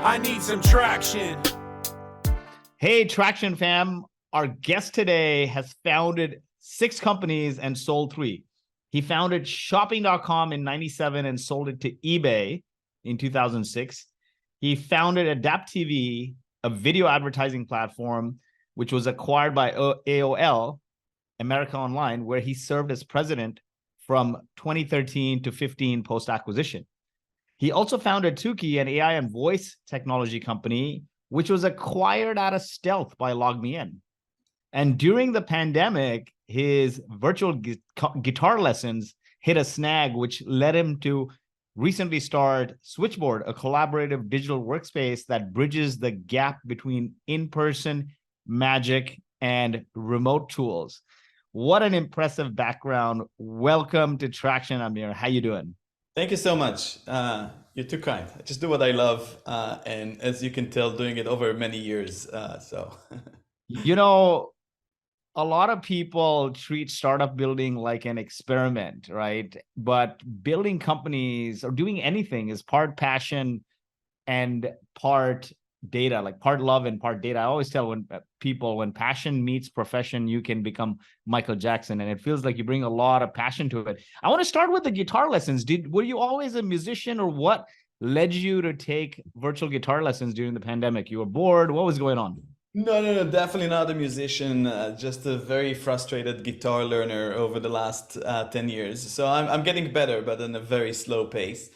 I need some traction. Hey, Traction fam. Our guest today has founded 6 companies and sold 3. He founded shopping.com in 97 and sold it to eBay in 2006. He founded Adapt TV, a video advertising platform, which was acquired by AOL, America Online, where he served as president from 2013 to 15 post-acquisition. He also founded Toukee, an AI and voice technology company, which was acquired out of stealth by LogMeIn. And during the pandemic, his virtual guitar lessons hit a snag, which led him to recently start Switchboard, a collaborative digital workspace that bridges the gap between in-person magic and remote tools. What an impressive background. Welcome to Traction, Amir. How you doing? Thank you so much. You're too kind. I just do what I love, and as you can tell, doing it over many years. You know, a lot of people treat startup building like an experiment, right? But building companies or doing anything is part passion and part data, like part love and part data. I always tell people when passion meets profession, you can become Michael Jackson, and it feels like you bring a lot of passion to it. I want to start with the guitar lessons. Were you always a musician, or what led you to take virtual guitar lessons during the pandemic? You were bored? What was going on? No, definitely not a musician. Just a very frustrated guitar learner over the last 10 years. So I'm getting better, but in a very slow pace.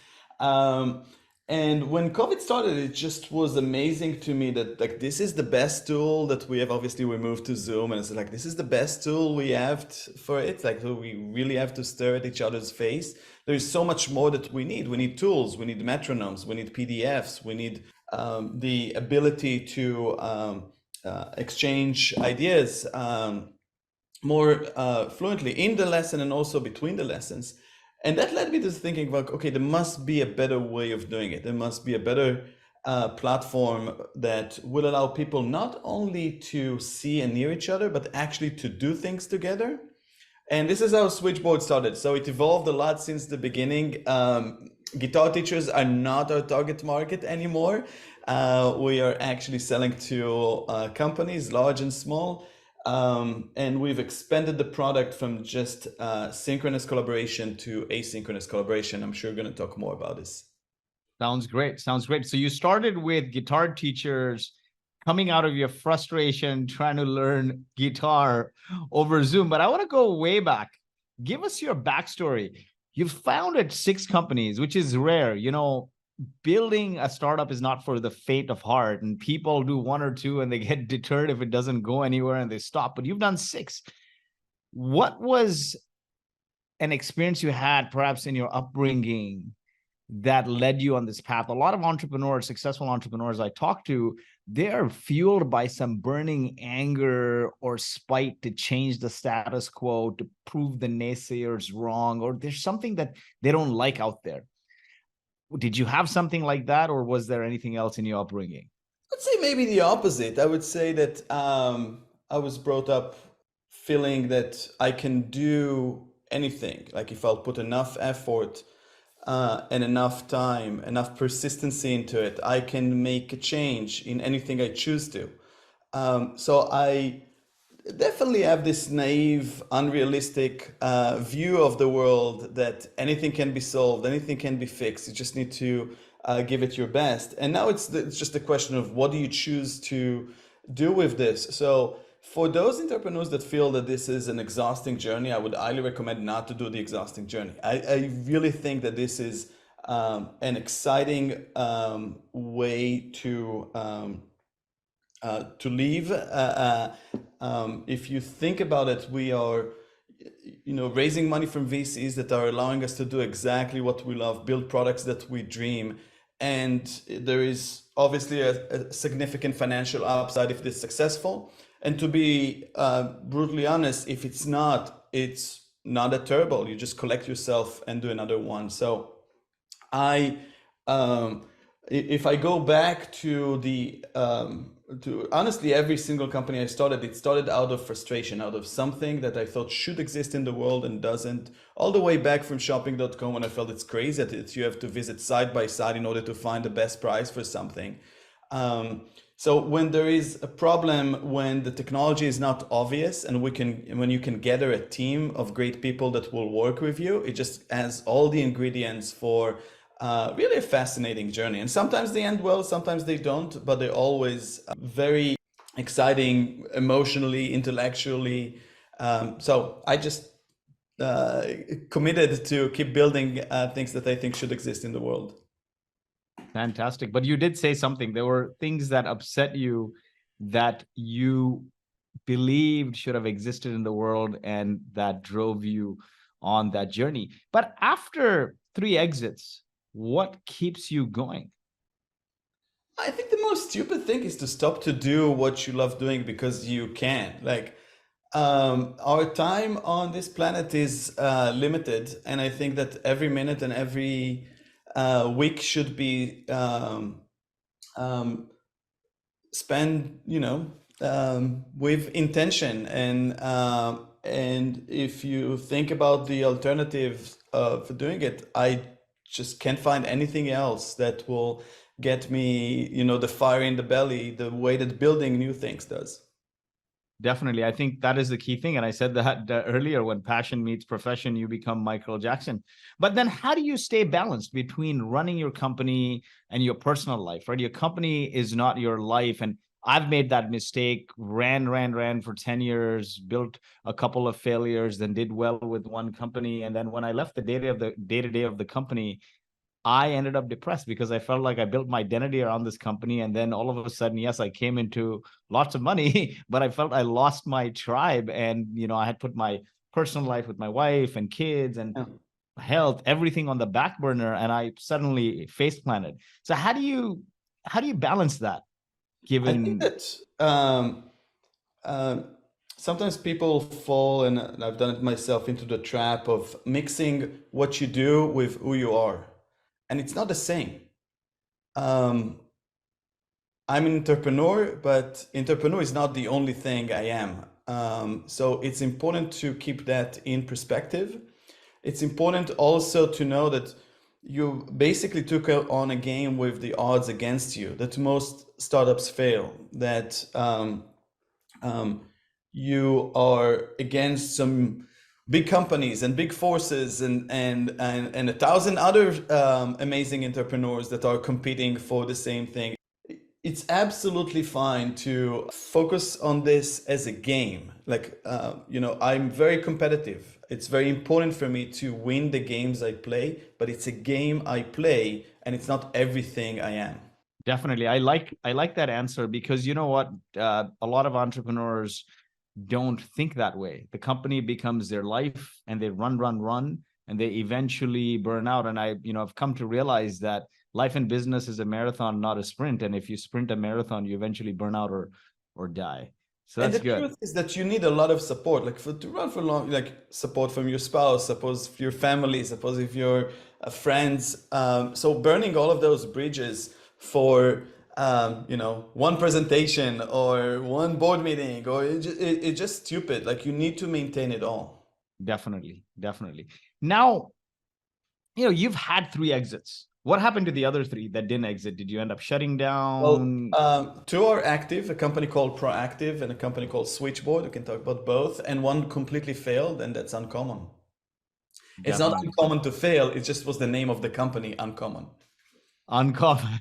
And when COVID started, it just was amazing to me that like this is the best tool that we have. Obviously, we moved to Zoom, and it's like this is the best tool we have for it. Like we really have to stare at each other's face. There is so much more that we need. We need tools. We need metronomes. We need PDFs. We need the ability to exchange ideas more fluently in the lesson and also between the lessons. And that led me to thinking about, okay, there must be a better way of doing it. There must be a better platform that will allow people not only to see and hear each other, but actually to do things together. And this is how Switchboard started. So it evolved a lot since the beginning. Guitar teachers are not our target market anymore. We are actually selling to companies, large and small. And we've expanded the product from just synchronous collaboration to asynchronous collaboration. I'm sure we're going to talk more about this. Sounds great. Sounds great. So you started with guitar teachers coming out of your frustration, trying to learn guitar over Zoom. But I want to go way back. Give us your backstory. You've founded 6 companies, which is rare. You know, building a startup is not for the faint of heart, and people do 1 or 2 and they get deterred if it doesn't go anywhere and they stop. But you've done 6. What was an experience you had perhaps in your upbringing that led you on this path? A lot of entrepreneurs, successful entrepreneurs I talk to, they are fueled by some burning anger or spite to change the status quo, to prove the naysayers wrong, or there's something that they don't like out there. Did you have something like that, or was there anything else in your upbringing? I'd say maybe the opposite. I would say that I was brought up feeling that I can do anything. Like if I'll put enough effort and enough time, enough persistency into it, I can make a change in anything I choose to. So I definitely have this naive, unrealistic view of the world that anything can be solved, anything can be fixed. You just need to give it your best. And now it's just a question of what do you choose to do with this. So for those entrepreneurs that feel that this is an exhausting journey, I would highly recommend not to do the exhausting journey. I really think that this is an exciting way to live. If you think about it, we are, raising money from VCs that are allowing us to do exactly what we love, build products that we dream. And there is obviously a significant financial upside if it's successful. And to be brutally honest, if it's not a terrible. You just collect yourself and do another one. So if I go back to to honestly every single company I started, it started out of frustration, out of something that I thought should exist in the world and doesn't, all the way back from shopping.com when I felt it's crazy that you have to visit side by side in order to find the best price for something. So when there is a problem, when the technology is not obvious, and when you can gather a team of great people that will work with you, it just has all the ingredients for really a fascinating journey. And sometimes they end well, sometimes they don't, but they're always very exciting emotionally, intellectually. So I just committed to keep building things that I think should exist in the world. Fantastic. But you did say something. There were things that upset you that you believed should have existed in the world and that drove you on that journey. But after 3 exits, what keeps you going? I think the most stupid thing is to stop to do what you love doing because you can. Like, our time on this planet is limited, and I think that every minute and every week should be spent, with intention. And if you think about the alternative of doing it, I just can't find anything else that will get me, the fire in the belly, the way that building new things does. Definitely. I think that is the key thing. And I said that earlier, when passion meets profession, you become Michael Jackson. But then how do you stay balanced between running your company and your personal life, right? Your company is not your life. And I've made that mistake, ran for 10 years, built a couple of failures, then did well with one company. And then when I left the day-to-day of the company, I ended up depressed because I felt like I built my identity around this company. And then all of a sudden, yes, I came into lots of money, but I felt I lost my tribe. And, I had put my personal life with my wife and kids and health, everything on the back burner. And I suddenly face planted. So how do you balance that? I think that sometimes people fall, and I've done it myself, into the trap of mixing what you do with who you are. And it's not the same. I'm an entrepreneur, but entrepreneur is not the only thing I am. So it's important to keep that in perspective. It's important also to know that you basically took on a game with the odds against you, that most startups fail, that you are against some big companies and big forces and 1,000 other amazing entrepreneurs that are competing for the same thing. It's absolutely fine to focus on this as a game. Like, I'm very competitive. It's very important for me to win the games I play, but it's a game I play and it's not everything I am. Definitely. I like that answer, because you know what? A lot of entrepreneurs don't think that way. The company becomes their life and they run, and they eventually burn out. And I've come to realize that life and business is a marathon, not a sprint. And if you sprint a marathon, you eventually burn out or die. So that's good. And the truth is that you need a lot of support, like to run for long, like support from your spouse, suppose your family, suppose if you're friends. So burning all of those bridges for one presentation or one board meeting, or it's just stupid. Like, you need to maintain it all. Definitely. Now, you've had 3 exits. What happened to the other 3 that didn't exit? Did you end up shutting down? Well, 2 are active, a company called Proactive and a company called Switchboard. We can talk about both. And one completely failed, and that's uncommon. Definitely. It's not uncommon to fail. It just was the name of the company, Uncommon. Uncommon.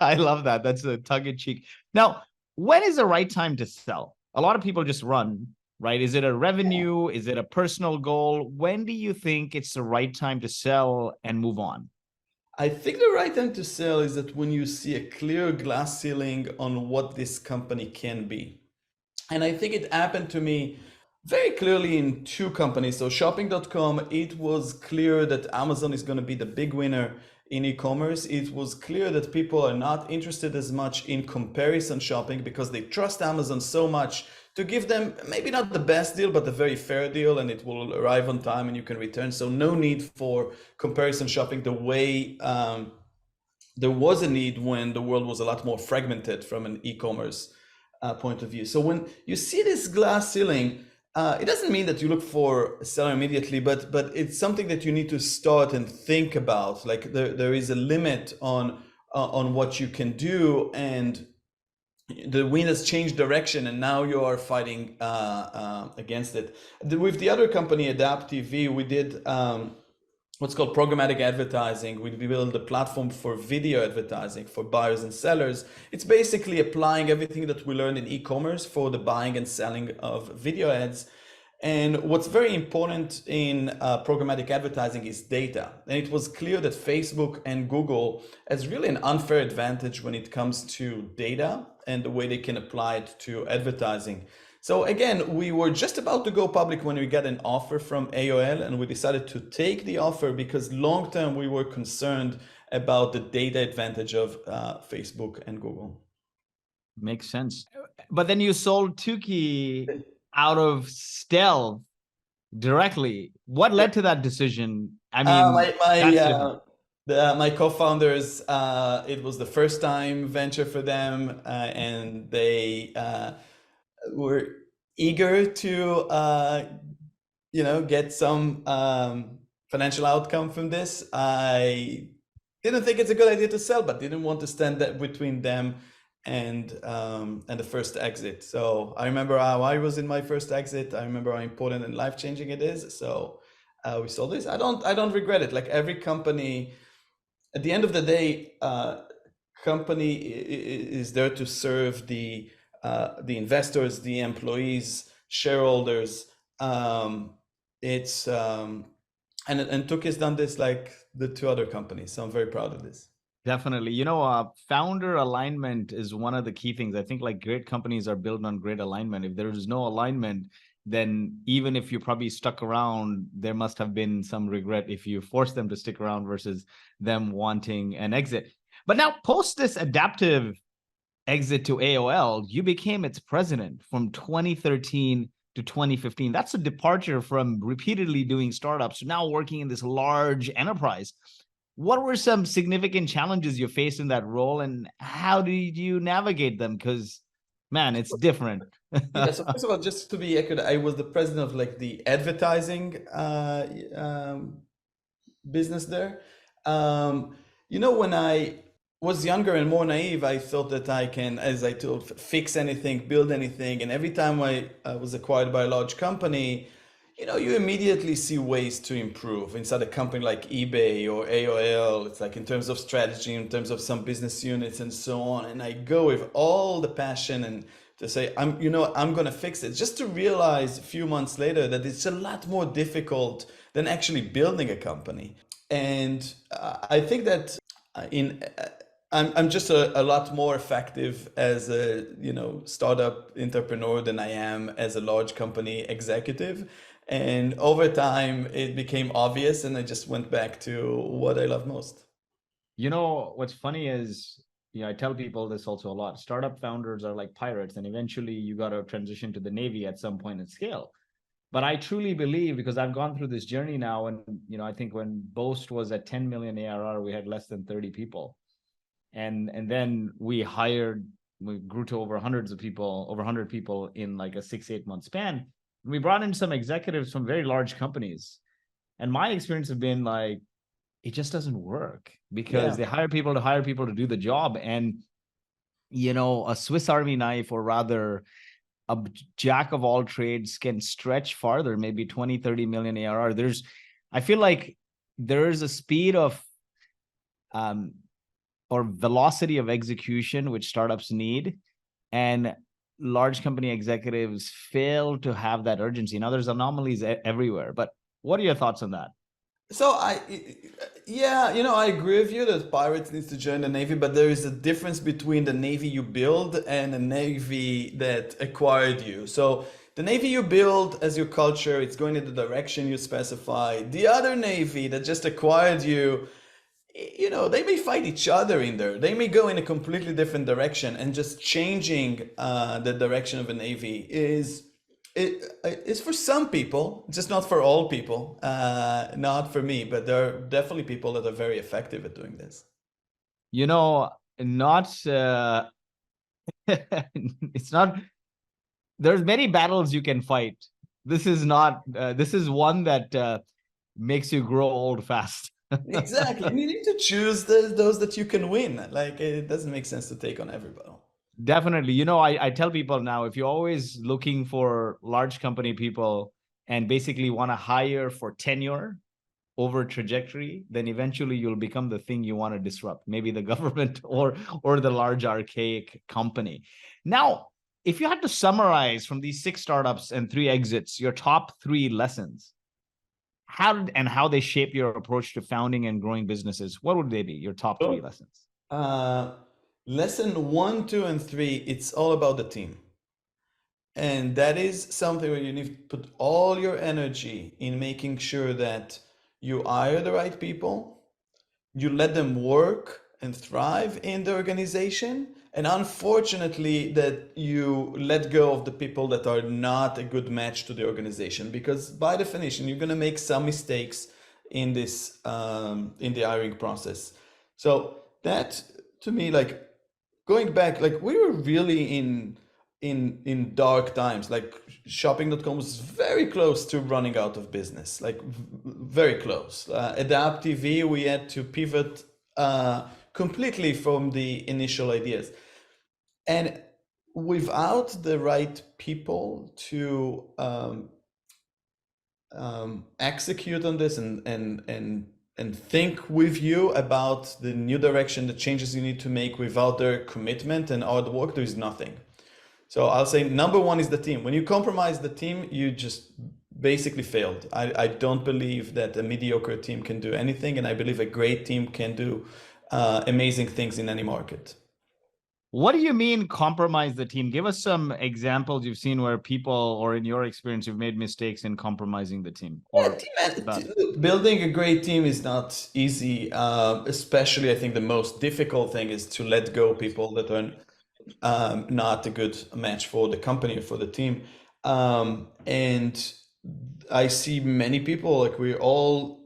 I love that. That's a tongue in cheek. Now, when is the right time to sell? A lot of people just run, right? Is it a revenue? Is it a personal goal? When do you think it's the right time to sell and move on? I think the right time to sell is that when you see a clear glass ceiling on what this company can be. And I think it happened to me very clearly in 2 companies. So shopping.com, it was clear that Amazon is going to be the big winner in e-commerce. It was clear that people are not interested as much in comparison shopping because they trust Amazon so much to give them maybe not the best deal, but a very fair deal, and it will arrive on time and you can return. So no need for comparison shopping the way there was a need when the world was a lot more fragmented from an e-commerce point of view. So when you see this glass ceiling, It doesn't mean that you look for a seller immediately, but it's something that you need to start and think about. Like there is a limit on what you can do, and the wind has changed direction, and now you are fighting against it. With the other company, Adapt TV, we did what's called programmatic advertising. We build a platform for video advertising for buyers and sellers. It's basically applying everything that we learned in e-commerce for the buying and selling of video ads. And what's very important in programmatic advertising is data. And it was clear that Facebook and Google has really an unfair advantage when it comes to data and the way they can apply it to advertising. So again, we were just about to go public when we got an offer from AOL, and we decided to take the offer because long term we were concerned about the data advantage of Facebook and Google. Makes sense. But then you sold Toukee out of stealth directly. What led to that decision? I mean, my co-founders, it was the first time venture for them, and they were eager to get some financial outcome from this. I didn't think it's a good idea to sell, but didn't want to stand between them and the first exit. So I remember how I was in my first exit. I remember how important and life-changing it is. So we sold this. I don't regret it. Like every company, at the end of the day, company is there to serve the investors, the employees, shareholders. And Toukee has done this like the two other companies. So I'm very proud of this. Definitely. Founder alignment is one of the key things. I think like great companies are built on great alignment. If there is no alignment, then even if you probably stuck around, there must have been some regret if you forced them to stick around versus them wanting an exit. But now post this adaptive exit to AOL, you became its president from 2013 to 2015. That's a departure from repeatedly doing startups to now working in this large enterprise. What were some significant challenges you faced in that role, and how did you navigate them? Because, man, it's different. Yeah, so first of all, just to be accurate, I was the president of like the advertising business there. When I was younger and more naive, I thought that I can, as I told, fix anything, build anything. And every time I was acquired by a large company, you immediately see ways to improve inside a company like eBay or AOL. It's like in terms of strategy, in terms of some business units and so on. And I go with all the passion and to say, I'm going to fix it, just to realize a few months later that it's a lot more difficult than actually building a company. And I think that I'm just a lot more effective as a startup entrepreneur than I am as a large company executive. And over time, it became obvious, and I just went back to what I love most. What's funny is, I tell people this also a lot. Startup founders are like pirates, and eventually you got to transition to the Navy at some point at scale. But I truly believe, because I've gone through this journey now, and I think when Boast was at 10 million ARR, we had less than 30 people. And then we grew to over 100 people in like a 6-8 month span. We brought in some executives from very large companies. And my experience has been like, it just doesn't work because they hire people to do the job. And, a Swiss Army knife, or rather a jack of all trades, can stretch farther, maybe 20, 30 million ARR. I feel like there is a speed of, or velocity of execution, which startups need. And large company executives fail to have that urgency. Now there's anomalies everywhere, but what are your thoughts on that? So I agree with you that pirates needs to join the Navy, but there is a difference between the Navy you build and the Navy that acquired you. So the Navy you build as your culture, it's going in the direction you specify. The other Navy that just acquired you, they may fight each other in there. They may go in a completely different direction, and just changing the direction of a Navy is for some people, just not for all people, not for me, but there are definitely people that are very effective at doing this. It's not, there's many battles you can fight This is not, this is one that makes you grow old fast. Exactly. And you need to choose those that you can win. Like it doesn't make sense to take on everybody. Definitely. I tell people now, if you're always looking for large company people and basically want to hire for tenure over trajectory, then eventually you'll become the thing you want to disrupt, maybe the government or the large archaic company. Now, if you had to summarize from these 6 startups and 3 exits, your top 3 lessons, how they shape your approach to founding and growing businesses, what would they be, your top 3 lessons? Lesson 1, 2, and 3, it's all about the team. And that is something where you need to put all your energy in making sure that you hire the right people, you let them work and thrive in the organization, and unfortunately that you let go of the people that are not a good match to the organization, because by definition you're going to make some mistakes in this in the hiring process. So that, to me, like going back, like we were really in dark times. Like shopping.com was very close to running out of business, like very close. Adapt TV, we had to pivot completely from the initial ideas. And without the right people to execute on this and think with you about the new direction, the changes you need to make, without their commitment and hard work, there is nothing. So I'll say number 1 is the team. When you compromise the team, you just basically failed. I don't believe that a mediocre team can do anything, and I believe a great team can do amazing things in any market. What do you mean compromise the team? Give us some examples you've seen where people, or in your experience, you've made mistakes in compromising the team. Or building a great team is not easy. Especially, I think the most difficult thing is to let go people that are not a good match for the company or for the team. And I see many people, like we're all,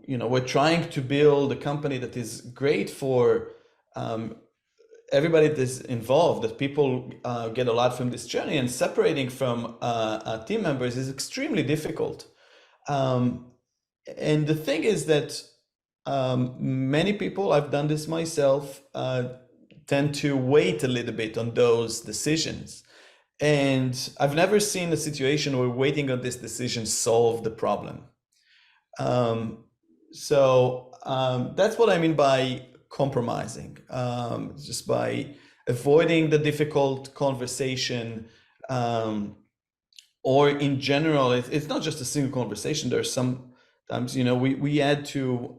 we're trying to build a company that is great for everybody that is involved, that people get a lot from this journey, and separating from team members is extremely difficult. And the thing is that many people, I've done this myself, tend to wait a little bit on those decisions. And I've never seen a situation where waiting on this decision solve the problem. So that's what I mean by compromising, just by avoiding the difficult conversation, or in general, it's not just a single conversation. There's sometimes, we had to,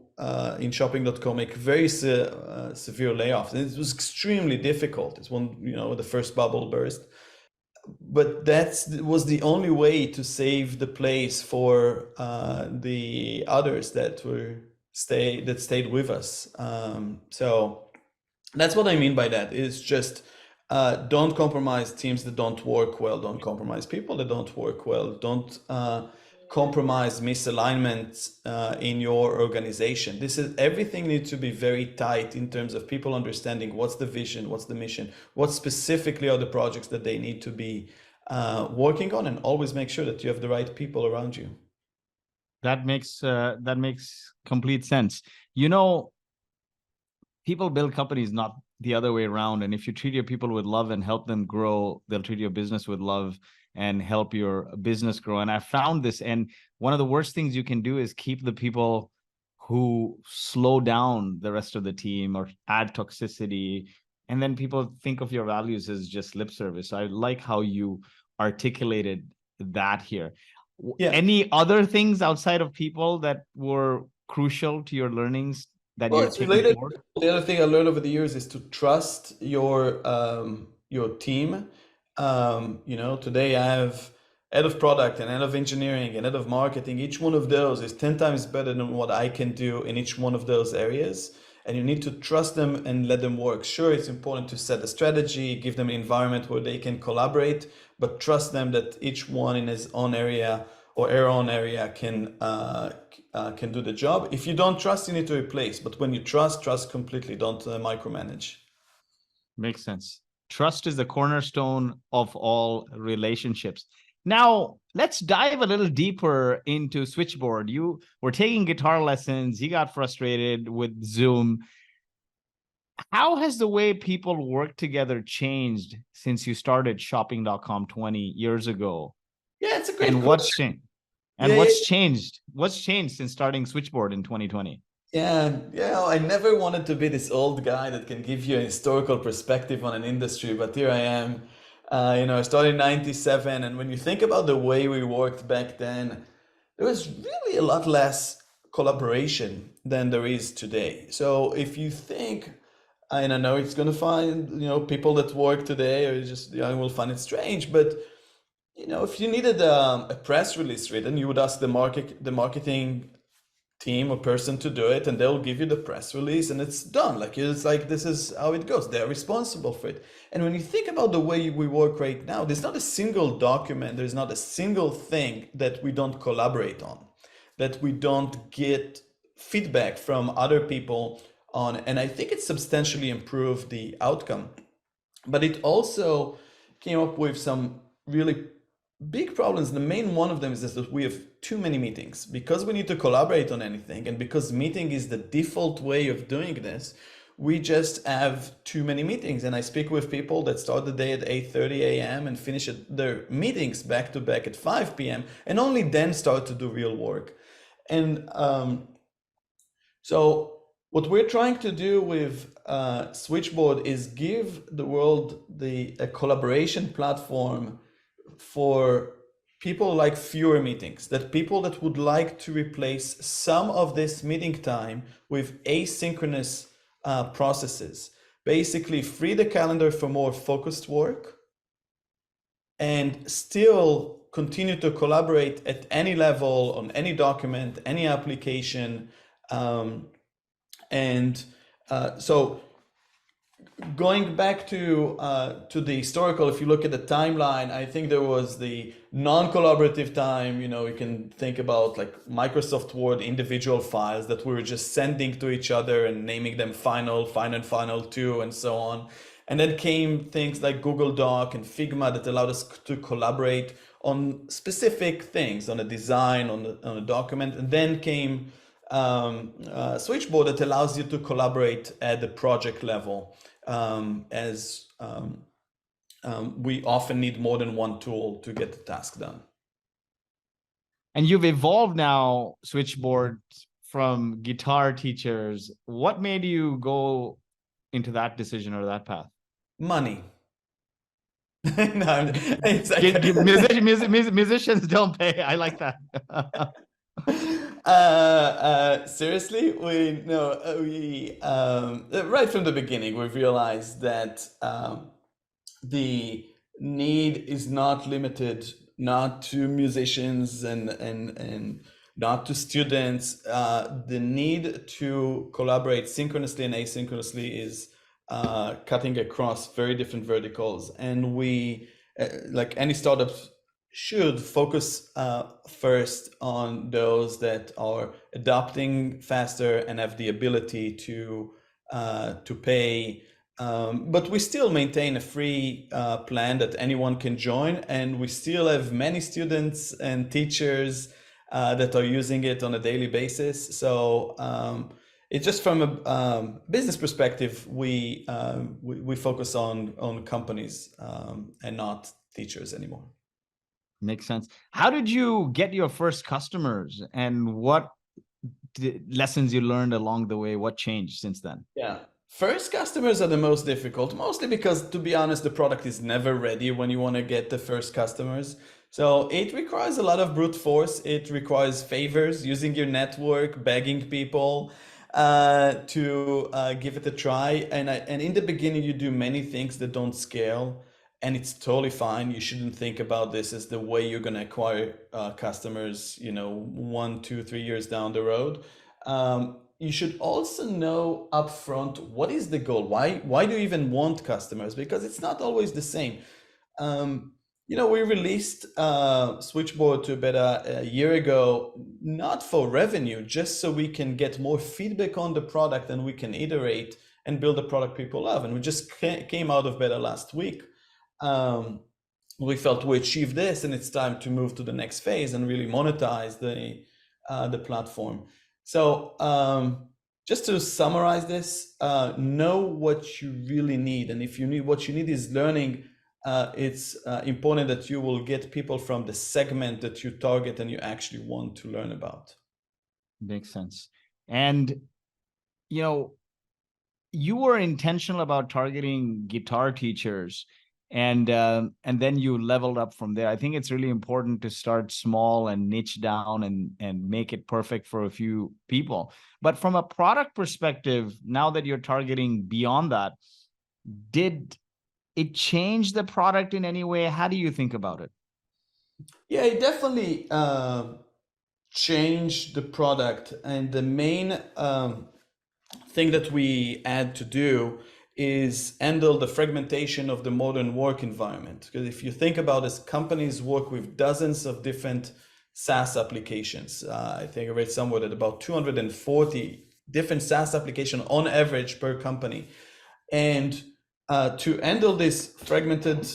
in shopping.com, make very severe layoffs. And it was extremely difficult. It's when, the first bubble burst. But that was the only way to save the place for the others that stayed with us. So that's what I mean by that. Is just don't compromise teams that don't work well. Don't compromise people that don't work well. Don't compromise misalignment in your organization. Everything needs to be very tight in terms of people understanding what's the vision, what's the mission, what specifically are the projects that they need to be working on, and always make sure that you have the right people around you. That makes complete sense. People build companies, not the other way around. And if you treat your people with love and help them grow, they'll treat your business with love and help your business grow. And I found this, and one of the worst things you can do is keep the people who slow down the rest of the team or add toxicity. And then people think of your values as just lip service. I like how you articulated that here. Yeah. Any other things outside of people that were crucial to your learnings that you're taking forward? The other thing I learned over the years is to trust your team. Today I have head of product and head of engineering and head of marketing. Each one of those is 10 times better than what I can do in each one of those areas. And you need to trust them and let them work. Sure, it's important to set a strategy, give them an environment where they can collaborate, but trust them that each one in his own area or her own area can do the job. If you don't trust, you need to replace. But when you trust completely. Don't micromanage. Makes sense. Trust is the cornerstone of all relationships. Now, let's dive a little deeper into Switchboard. You were taking guitar lessons. You got frustrated with Zoom. How has the way people work together changed since you started shopping.com 20 years ago? Yeah, it's a great And what's changed? And what's changed? What's changed since starting Switchboard in 2020? Yeah, I never wanted to be this old guy that can give you a historical perspective on an industry, but here I am. I started in 97, and when you think about the way we worked back then, there was really a lot less collaboration than there is today. So if you think, and I know it's going to find, people that work today or just, will find it strange, but if you needed a press release written, you would ask the marketing team or person to do it, and they'll give you the press release, and it's done. It's like this is how it goes. They're responsible for it. And when you think about the way we work right now, there's not a single document, there's not a single thing that we don't collaborate on, that we don't get feedback from other people on. And I think it substantially improved the outcome. But it also came up with some really big problems. The main one of them is that we have too many meetings. Because we need to collaborate on anything, and because meeting is the default way of doing this, we just have too many meetings. And I speak with people that start the day at 8:30 a.m. and finish their meetings back to back at 5 p.m. and only then start to do real work. And so what we're trying to do with Switchboard is give the world a collaboration platform for people like fewer meetings, that people that would like to replace some of this meeting time with asynchronous processes, basically free the calendar for more focused work and still continue to collaborate at any level on any document, any application. So going back to the historical, if you look at the timeline, I think there was the non-collaborative time. You can think about like Microsoft Word individual files that we were just sending to each other and naming them final 2 and so on. And then came things like Google Doc and Figma that allowed us to collaborate on specific things, on a design, on a document. And then came Switchboard that allows you to collaborate at the project level. As we often need more than one tool to get the task done. And you've evolved now, Switchboard, from guitar teachers. What made you go into that decision or that path? Money. No, it's like... musicians don't pay. I like that. Seriously, right from the beginning, we realized that the need is not limited, not to musicians and not to students. The need to collaborate synchronously and asynchronously is cutting across very different verticals. And we, like any startups, should focus first on those that are adopting faster and have the ability to pay. But we still maintain a free plan that anyone can join, and we still have many students and teachers that are using it on a daily basis. So it's just from a business perspective, we focus on companies and not teachers anymore. Makes sense. How did you get your first customers, and what lessons you learned along the way? What changed since then? Yeah. First customers are the most difficult, mostly because, to be honest, the product is never ready when you want to get the first customers. So it requires a lot of brute force. It requires favors, using your network, begging people to give it a try. And in the beginning, you do many things that don't scale. And it's totally fine. You shouldn't think about this as the way you're going to acquire customers, 1, 2, 3 years down the road. You should also know upfront, what is the goal? Why do you even want customers? Because it's not always the same. We released Switchboard to beta a year ago, not for revenue, just so we can get more feedback on the product and we can iterate and build a product people love. And we just came out of beta last week. We felt we achieved this, and it's time to move to the next phase and really monetize the platform. So just to summarize this, know what you really need. And if you need, what you need is learning. It's important that you will get people from the segment that you target and you actually want to learn about. Makes sense. And, you were intentional about targeting guitar teachers, and then you leveled up from there. I think it's really important to start small and niche down and make it perfect for a few people. But from a product perspective, now that you're targeting beyond that, did it change the product in any way? How do you think about it? Yeah, it definitely changed the product. And the main thing that we had to do is handle the fragmentation of the modern work environment. Because if you think about this, companies work with dozens of different SaaS applications. I think I read somewhere that about 240 different SaaS applications on average per company. And to handle this fragmented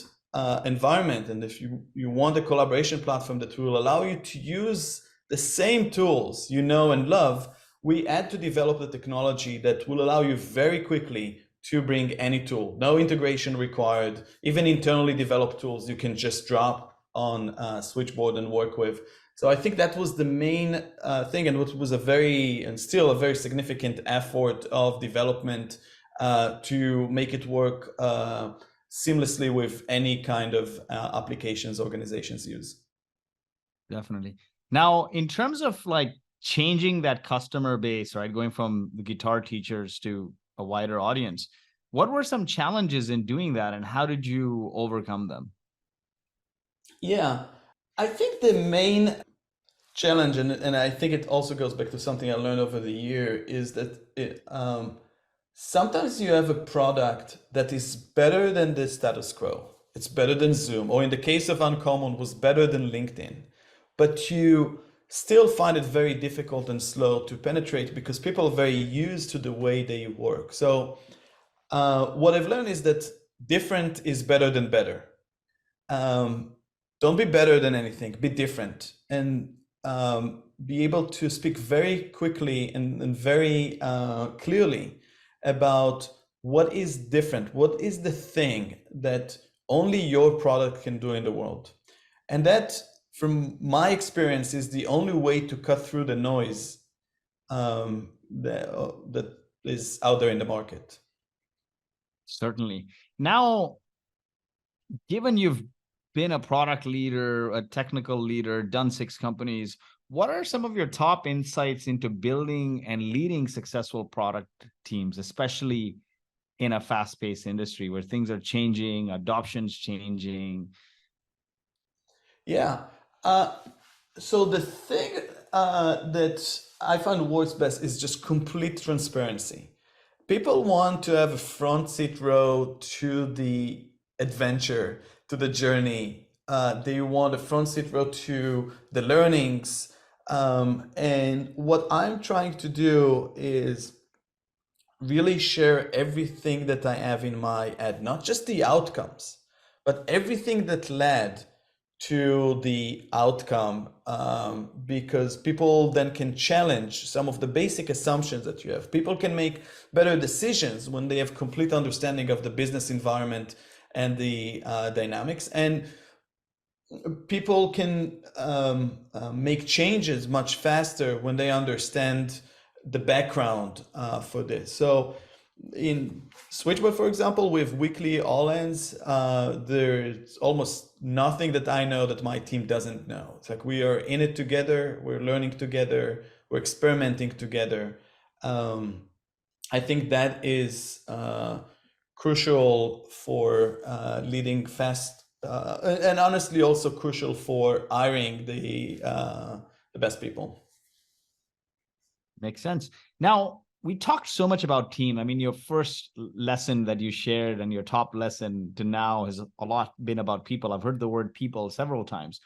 environment, and if you want a collaboration platform that will allow you to use the same tools you know and love, we had to develop the technology that will allow you very quickly to bring any tool. No integration required. Even internally developed tools you can just drop on Switchboard and work with. So I think that was the main thing, and what was still a very significant effort of development to make it work seamlessly with any kind of applications organizations use. Definitely. Now, in terms of like changing that customer base, right, going from the guitar teachers to a wider audience, what were some challenges in doing that, and how did you overcome them? Yeah, I think the main challenge, and I think it also goes back to something I learned over the year, is that sometimes you have a product that is better than the status quo. It's better than Zoom, or in the case of Uncommon, was better than LinkedIn, but you still find it very difficult and slow to penetrate because people are very used to the way they work. So what I've learned is that different is better than better. Don't be better than anything, be different, and be able to speak very quickly and very clearly about what is different, what is the thing that only your product can do in the world. And that, from my experience, is the only way to cut through the noise that is out there in the market. Certainly. Now, given you've been a product leader, a technical leader, done 6 companies, what are some of your top insights into building and leading successful product teams, especially in a fast-paced industry where things are changing, adoption's changing? Yeah. So the thing that I find works best is just complete transparency. People want to have a front seat row to the adventure, to the journey. They want a front seat row to the learnings. And what I'm trying to do is really share everything that I have in my head, not just the outcomes, but everything that led to the outcome, because people then can challenge some of the basic assumptions that you have. People can make better decisions when they have complete understanding of the business environment and the dynamics, and people can make changes much faster when they understand the background for this. So in Switchboard, for example, with weekly all-ends, there's almost nothing that I know that my team doesn't know. It's like we are in it together, we're learning together, we're experimenting together. I think that is crucial for leading fast, and honestly also crucial for hiring the best people. Makes sense. Now, we talked so much about team. I mean, your first lesson that you shared and your top lesson to now has a lot been about people. I've heard the word people several times.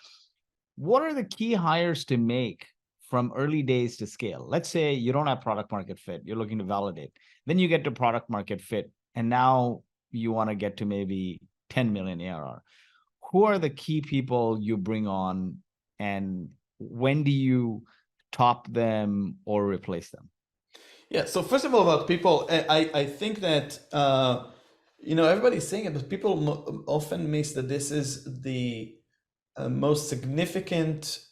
What are the key hires to make from early days to scale? Let's say you don't have product market fit, you're looking to validate. Then you get to product market fit, and now you want to get to maybe 10 million ARR. Who are the key people you bring on, and when do you top them or replace them? Yeah. So first of all, about people, I think that everybody's saying it, but people often miss that this is the most significant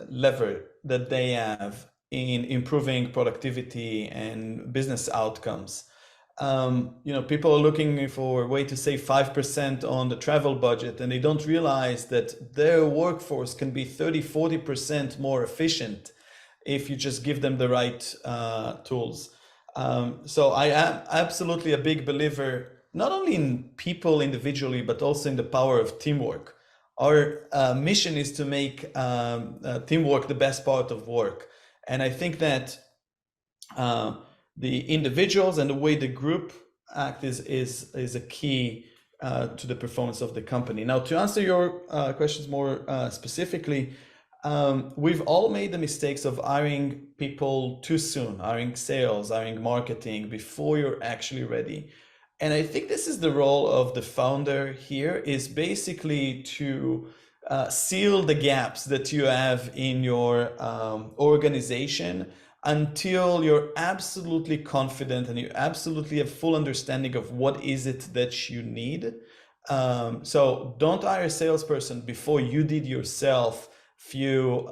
lever that they have in improving productivity and business outcomes. People are looking for a way to save 5% on the travel budget, and they don't realize that their workforce can be 30-40% more efficient if you just give them the right tools. So I am absolutely a big believer, not only in people individually, but also in the power of teamwork. Our mission is to make teamwork the best part of work. And I think that the individuals and the way the group act is a key to the performance of the company. Now, to answer your questions more specifically, we've all made the mistakes of hiring people too soon, hiring sales, hiring marketing before you're actually ready. And I think this is the role of the founder here, is basically to seal the gaps that you have in your organization until you're absolutely confident and you absolutely have full understanding of what is it that you need. So don't hire a salesperson before you did yourself few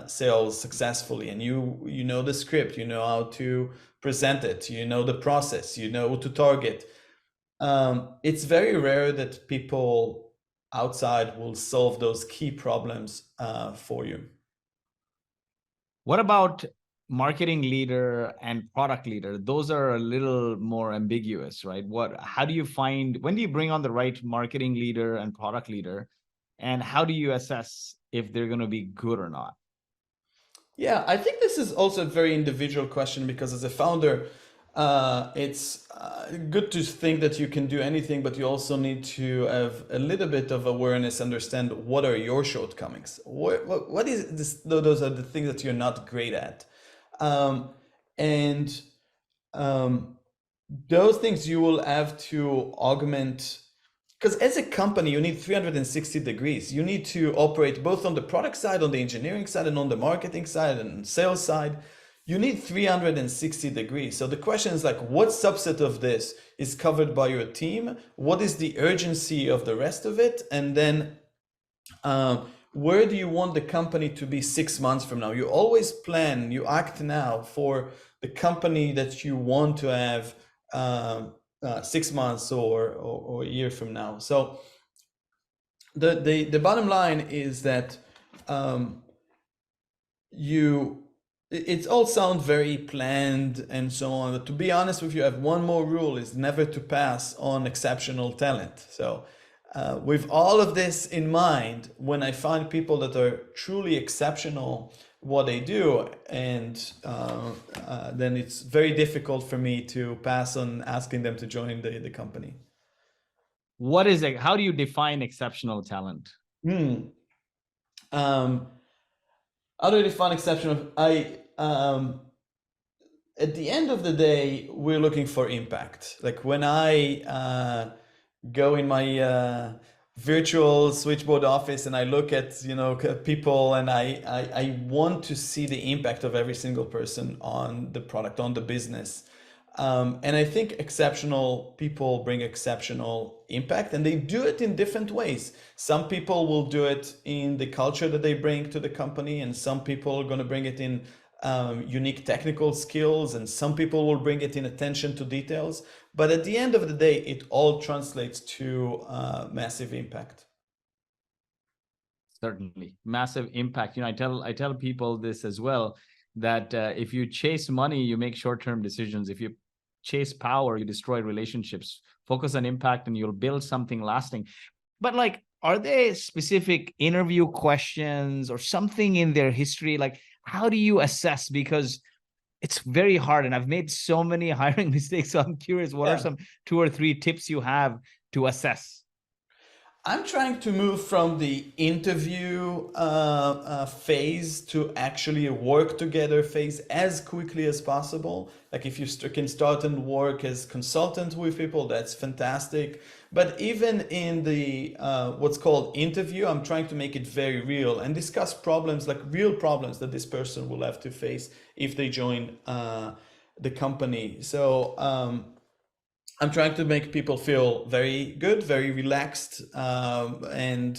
sales successfully, and you know the script, you know how to present it, you know the process, you know who to target. It's very rare that people outside will solve those key problems for you. What about marketing leader and product leader? Those are a little more ambiguous, right? How do you find, when do you bring on the right marketing leader and product leader, and how do you assess if they're going to be good or not? Yeah, I think this is also a very individual question, because as a founder, it's good to think that you can do anything, but you also need to have a little bit of awareness, understand what are your shortcomings. What is this? Those are the things that you're not great at. Those things you will have to augment, because as a company, you need 360 degrees. You need to operate both on the product side, on the engineering side, and on the marketing side and sales side. You need 360 degrees. So the question is like, what subset of this is covered by your team? What is the urgency of the rest of it? And then where do you want the company to be 6 months from now? You always plan, you act now for the company that you want to have 6 months or a year from now. So the bottom line is that it all sounds very planned and so on, but to be honest with you, I have one more rule, is never to pass on exceptional talent. So with all of this in mind, when I find people that are truly exceptional what they do, and then it's very difficult for me to pass on asking them to join the company. What is it? How do you define exceptional talent? How do I define exceptional? At the end of the day, we're looking for impact. Like when I go in my virtual Switchboard office and I look at people, and I want to see the impact of every single person on the product, on the business. And I think exceptional people bring exceptional impact, and they do it in different ways. Some people will do it in the culture that they bring to the company, and some people are going to bring it in unique technical skills, and some people will bring it in attention to details. But at the end of the day, it all translates to massive impact. Certainly, massive impact. I tell people this as well, that if you chase money, you make short-term decisions. If you chase power, you destroy relationships. Focus on impact and you'll build something lasting. But like, are there specific interview questions or something in their history? Like, how do you assess? Because it's very hard, and I've made so many hiring mistakes. So I'm curious, what are some 2 or 3 tips you have to assess? I'm trying to move from the interview phase to actually a work together phase as quickly as possible. Like if you can start and work as consultant with people, that's fantastic. But even in the what's called interview, I'm trying to make it very real and discuss problems, like real problems that this person will have to face if they join the company. So I'm trying to make people feel very good, very relaxed, and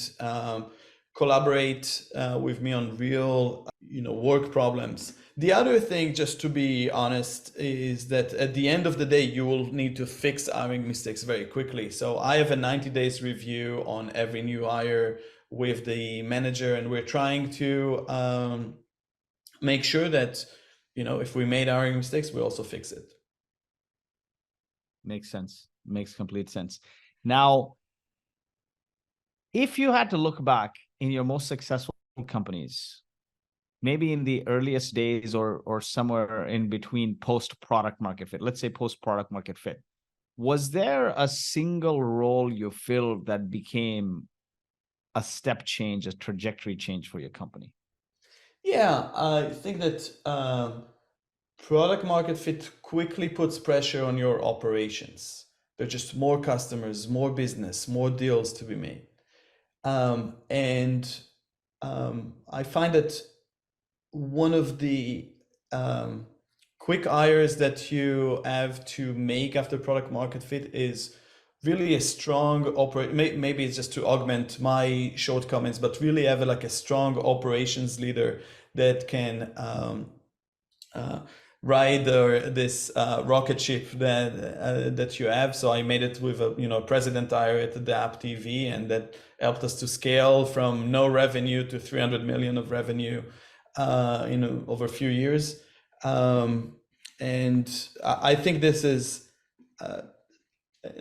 collaborate with me on real, work problems. The other thing, just to be honest, is that at the end of the day, you will need to fix hiring mistakes very quickly. So I have a 90 days review on every new hire with the manager, and we're trying to make sure that, if we made hiring mistakes, we also fix it. Makes sense. Makes complete sense. Now, if you had to look back in your most successful companies, maybe in the earliest days or somewhere in between post product market fit, let's say post product market fit, was there a single role you filled that became a step change, a trajectory change for your company? Yeah, I think that product market fit quickly puts pressure on your operations. There's just more customers, more business, more deals to be made. And I find that one of the quick hires that you have to make after product market fit is really a strong maybe it's just to augment my shortcomings, but really have like a strong operations leader that can ride this rocket ship that you have. So I made it with a president hire at Adapt TV, and that helped us to scale from no revenue to 300 million of revenue over a few years. And I think this is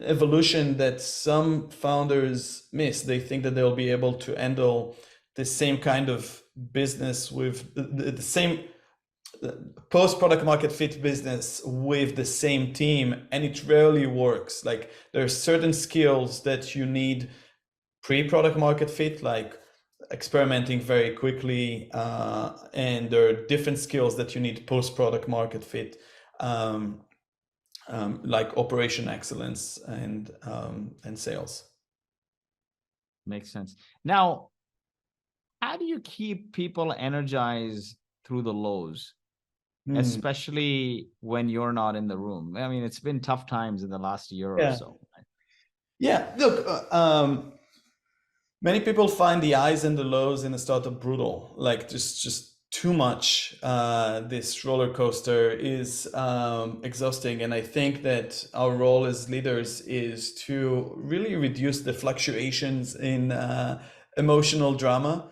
evolution that some founders miss. They think that they'll be able to handle the same kind of business with the same post product market fit business with the same team, and it rarely works. Like there are certain skills that you need pre product market fit, like experimenting very quickly, and there are different skills that you need post product market fit, like operation excellence and sales. Makes sense. Now, how do you keep people energized through the lows, especially when you're not in the room? I mean, it's been tough times in the last year or so. Yeah, look, many people find the highs and the lows in a startup brutal, like just too much. This roller coaster is exhausting, and I think that our role as leaders is to really reduce the fluctuations in emotional drama.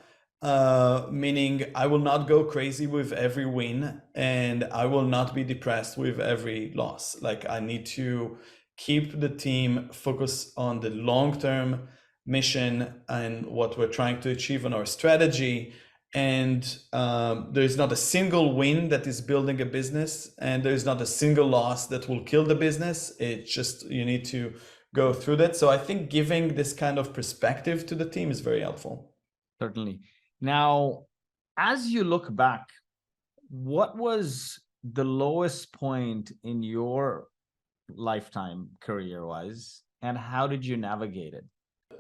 Meaning I will not go crazy with every win, and I will not be depressed with every loss. Like I need to keep the team focused on the long-term mission and what we're trying to achieve on our strategy. And there's not a single win that is building a business, and there's not a single loss that will kill the business. It's just, you need to go through that. So I think giving this kind of perspective to the team is very helpful. Certainly. Now, as you look back, what was the lowest point in your lifetime career-wise, and how did you navigate it?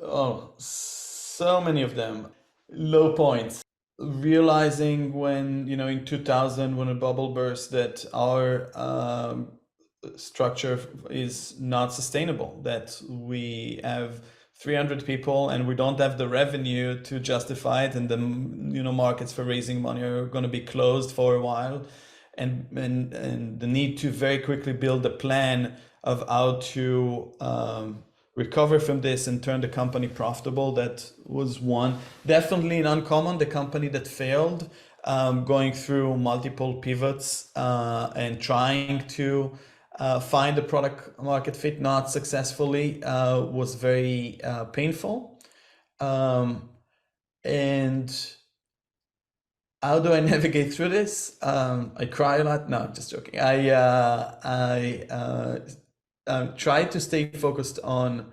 Oh, so many of them. Low points. Realizing when, in 2000, when a bubble burst, that our structure is not sustainable, that we have 300 people and we don't have the revenue to justify it, and the markets for raising money are going to be closed for a while, and the need to very quickly build a plan of how to recover from this and turn the company profitable. That was one. Definitely an uncommon, the company that failed, going through multiple pivots and trying to find a product market fit not successfully was very painful. And how do I navigate through this? I cry a lot. No, I'm just joking. I try to stay focused on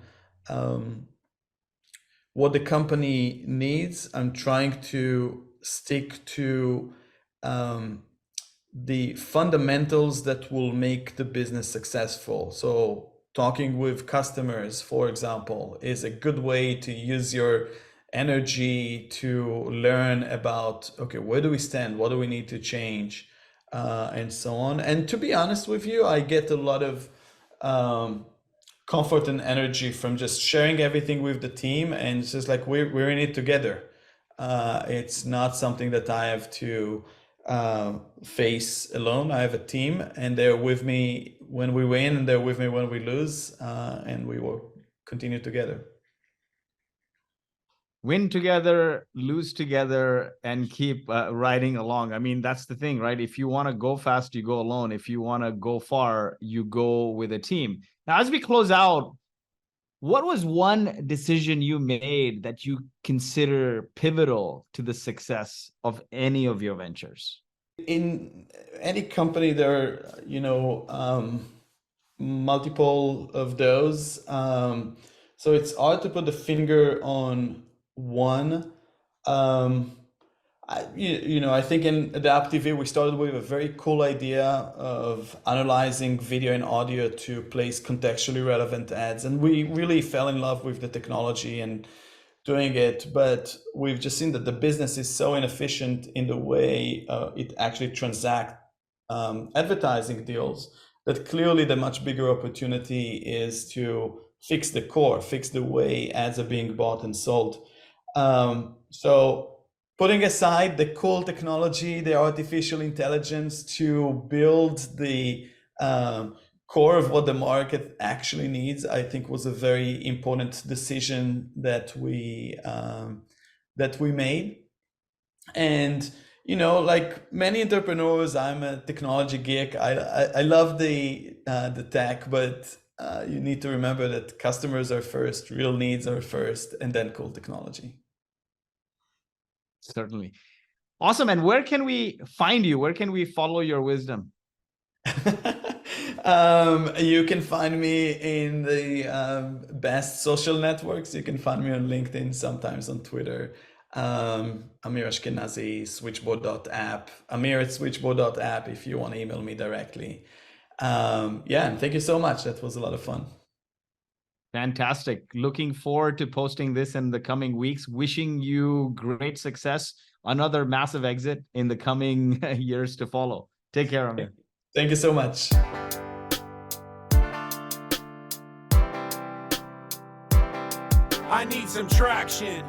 what the company needs. I'm trying to stick to the fundamentals that will make the business successful. So talking with customers, for example, is a good way to use your energy to learn about, okay, where do we stand? What do we need to change? And so on. And to be honest with you, I get a lot of comfort and energy from just sharing everything with the team. And it's just like, we're in it together. It's not something that I have to face alone. I have a team, and they're with me when we win, and they're with me when we lose, and we will continue together. Win together, lose together, and keep riding along. I mean, that's the thing, right? If you want to go fast, you go alone. If you want to go far, you go with a team. Now, as we close out, what was one decision you made that you consider pivotal to the success of any of your ventures? In any company, there are, multiple of those. So it's hard to put the finger on one. I think in Adaptive, we started with a very cool idea of analyzing video and audio to place contextually relevant ads. And we really fell in love with the technology and doing it, but we've just seen that the business is so inefficient in the way it actually transacts advertising deals, that clearly the much bigger opportunity is to fix the core, fix the way ads are being bought and sold. So putting aside the cool technology, the artificial intelligence to build the core of what the market actually needs, I think was a very important decision that we made. And like many entrepreneurs, I'm a technology geek. I love the tech, but you need to remember that customers are first, real needs are first, and then cool technology. Certainly. Awesome. And where can we find you? Where can we follow your wisdom? You can find me in the best social networks. You can find me on LinkedIn, sometimes on Twitter. Amir Ashkenazi, switchboard.app, Amir@switchboard.app if you want to email me directly. And thank you so much. That was a lot of fun. Fantastic. Looking forward to posting this in the coming weeks. Wishing you great success. Another massive exit in the coming years to follow. Take care, Amir. Thank you so much. I need some traction.